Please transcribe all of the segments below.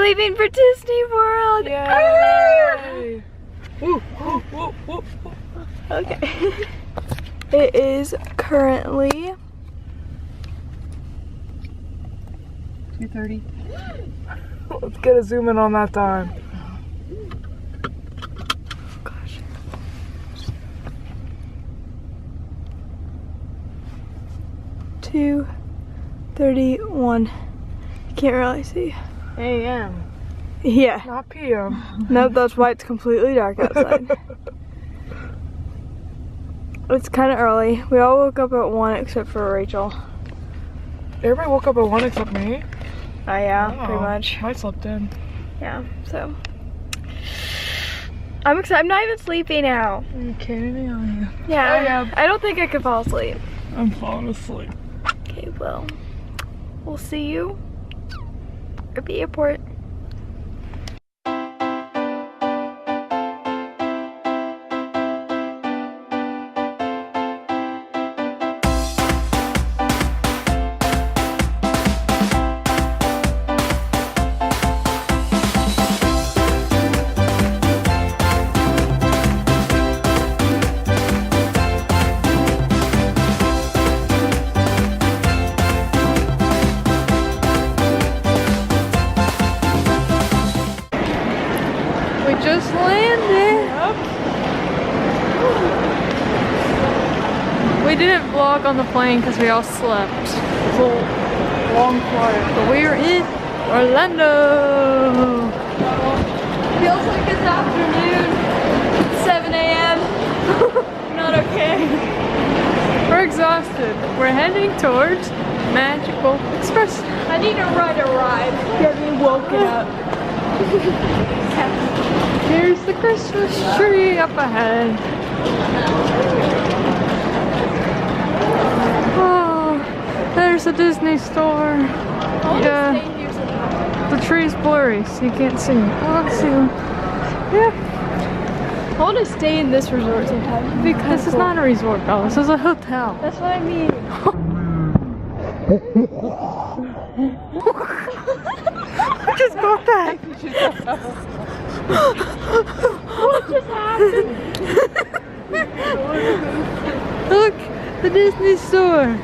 leaving for Disney World. Yay! Woo, woo, woo, woo, woo. Okay. It is currently 2:30. Let's get a zoom in on that time. Gosh. 2:31. Can't really see. AM, Yeah. not PM. Nope, that's why it's completely dark outside. It's kind of early. We all woke up at 1 except for Rachel. Everybody woke up at 1 except me. Oh yeah, Wow. pretty much. I slept in. Yeah, so. I'm excited. I'm not even sleepy now. Are you kidding me? Oh, Yeah, Oh, yeah. I don't think I could fall asleep. I'm falling asleep. Okay, well, we'll see you at the airport. We just landed. We didn't vlog on the plane because we all slept. It was a long flight, but we are in Orlando. Feels like it's afternoon, 7 a.m. Not okay. We're exhausted. We're heading towards Magical Express. I need to ride a ride. Get me woken up. Here's the Christmas tree up ahead. Oh, there's the Disney store. Yeah, the tree's blurry, so you can't see. Oh, let's see. Yeah. I want to stay in this resort sometime. Because this is not a resort, Bella. This is a hotel. That's what I mean. I just got that. What just happened? Look, the Disney store.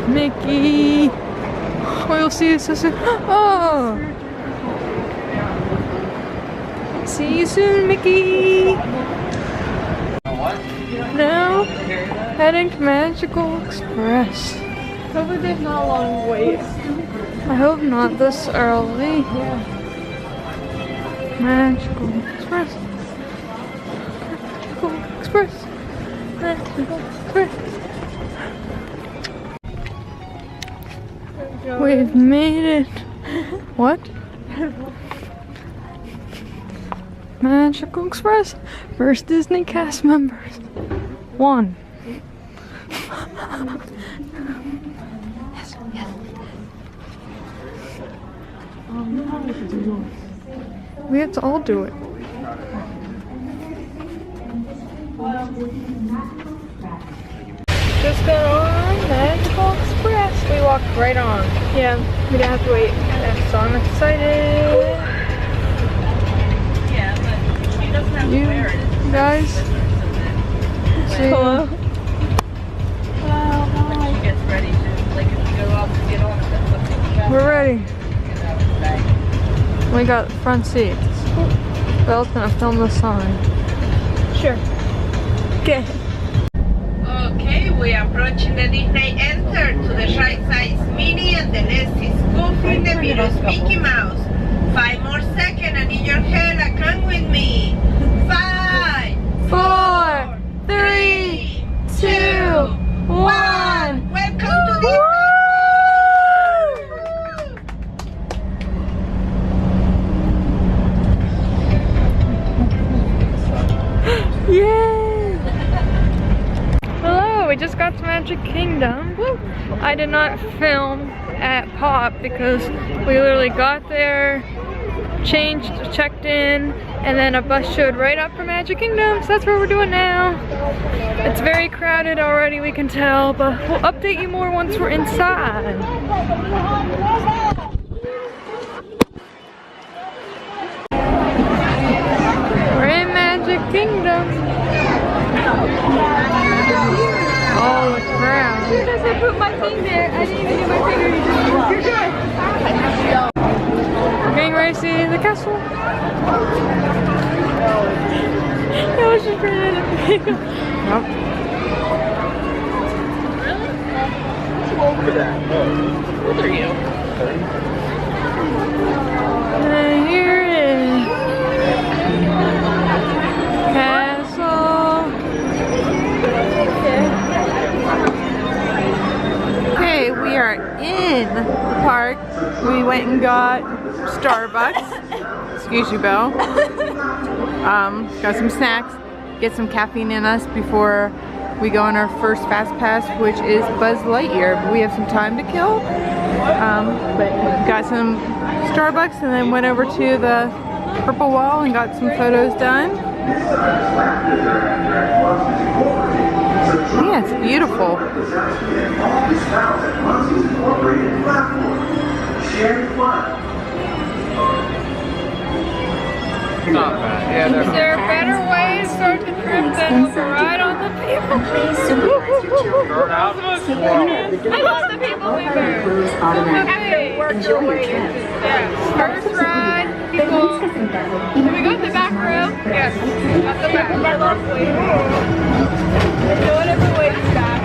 Mickey. We'll see you so soon. Oh. See you soon, Mickey. Now, heading to Magical Express. Hopefully there's not a long wait. I hope not this early. Magical Express. Magical Express. Magical Express. We've made it. What? Magical Express. First Disney cast members. 1. Yes, yes. We have to all do it. Just got on Magical Express. We walked right on. Yeah, we didn't have to wait. So I'm excited. Yeah, but she doesn't have to wear it. Guys, see. Hello? When she gets ready to, like, if you go out to get on, that's something you got. We're ready. Get out of the bag. We got front seats. Belle's gonna film the sign. Sure. Okay. Okay, we are approaching the Disney Enter. To the right side is Minnie and the left is Goofy and the middle is Mickey Mouse. 5 more seconds and in your head, come with me. 5, 4, 3, 2, 1. Welcome to Disney. Yay! Hello, we just got to Magic Kingdom. I did not film at Pop because we literally got there, changed, checked in, And then a bus showed right up for Magic Kingdom, so that's what we're doing now. It's very crowded already, we can tell, but we'll update you more once we're inside. We're in Magic Kingdom. Oh, the crowd. Because I put my thing there, I didn't even get my finger. You're good. We're getting ready to see the castle. I was just bringing it up. Nope. Look at that. How old are you? 30. And here it is. Castle. Okay, we are in the park. We went and got Starbucks. Excuse you, Belle. Got some snacks. Get some caffeine in us before we go on our first fast pass, which is Buzz Lightyear. But we have some time to kill. But got some Starbucks and then went over to the Purple Wall and got some photos done. Yeah, it's beautiful. Not bad. Yeah, Is there a better way to start the trip than with a ride on the people? Start out. I love the people mover. Okay, Enjoy your trip. yeah. First ride, people. Can we go to the back row? Yes. At the back. I love waiting. No one ever waits back.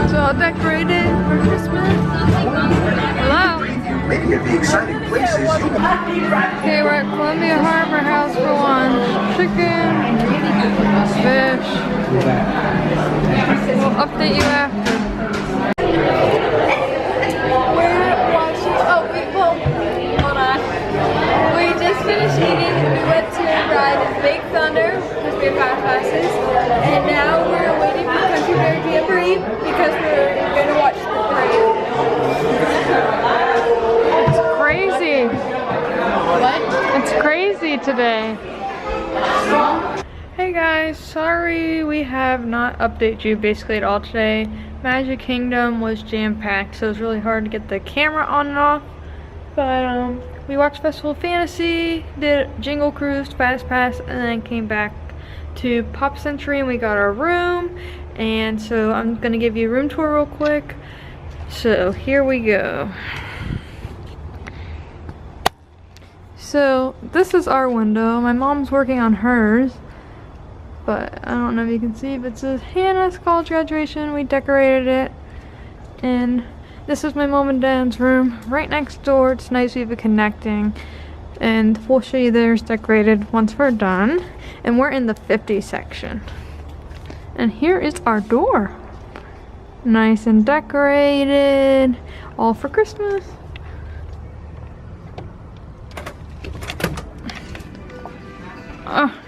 It's all decorated for Christmas. Hello. Many of the exciting places you Okay, we're at Columbia Harbor House for lunch. Chicken, fish. We'll update you after. We're watching. Oh, hold on. We just finished eating. We went to ride Big Thunder because we have fast passes, and now we're waiting for Country Bear Jamboree because we're going to watch the parade. Crazy. What? It's crazy today. Hey guys, sorry we have not updated you basically at all today. Magic Kingdom was jam-packed, so it was really hard to get the camera on and off. But we watched Festival of Fantasy, did Jingle Cruise, Fast Pass, and then came back to Pop Century and we got our room. And so I'm gonna give you a room tour real quick. So here we go. So this is our window. My mom's working on hers, but I don't know if you can see, but it says Hannah's college graduation. We decorated it, and this is my mom and dad's room right next door. It's nice we have a connecting, and we'll show you theirs decorated once we're done. And we're in the 50 section, and here is our door, nice and decorated, all for Christmas.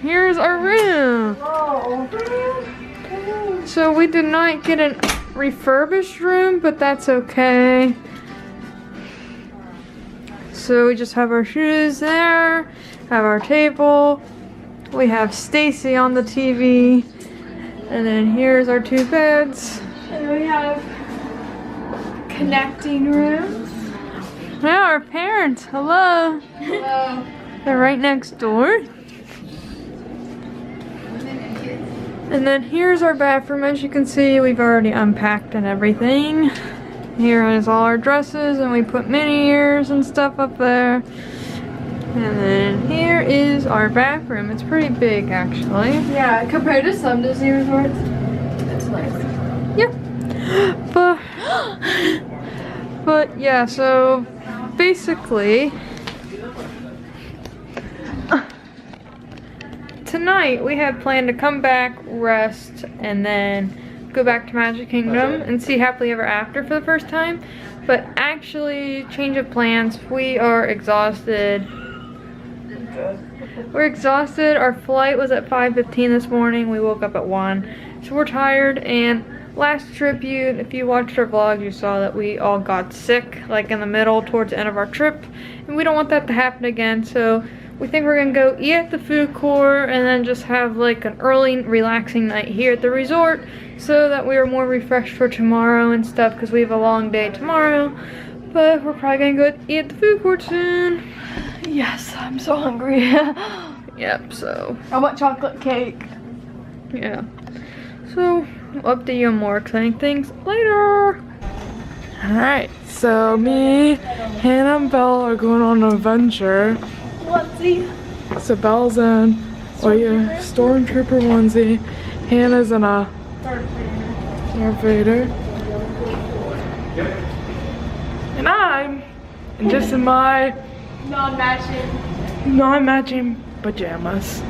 Here's our room. So we did not get a refurbished room, but that's okay. So we just have our shoes there, have our table. We have Stacy on the TV. And then here's our two beds. And we have connecting rooms. Yeah, our parents, hello. Hello. They're right next door. And then here's our bathroom. As you can see, we've already unpacked and everything. Here is all our dresses, and we put mini ears and stuff up there. And then here is our bathroom. It's pretty big, actually. Yeah, compared to some Disney resorts, it's nice. Yeah. But yeah, so basically tonight we had planned to come back, rest, and then go back to Magic Kingdom and see Happily Ever After for the first time. But actually, change of plans. We are exhausted. We're exhausted. Our flight was at 5:15 this morning. We woke up at 1. So we're tired, and last trip, if you watched our vlog, you saw that we all got sick, like in the middle, towards the end of our trip. And we don't want that to happen again, so we think we're gonna go eat at the food court and then just have like an early, relaxing night here at the resort so that we are more refreshed for tomorrow and stuff, because we have a long day tomorrow. But we're probably gonna go eat at the food court soon. Yes, I'm so hungry. Yep, so. I want chocolate cake. Yeah. So, I'll update you on more exciting things later. Alright, so me, Hannah, and Belle are going on an adventure. Onesie. So Belle's in Stormtrooper onesie. Hannah's in a Darth Vader. And I'm just in my Non-matching. non-matching pajamas.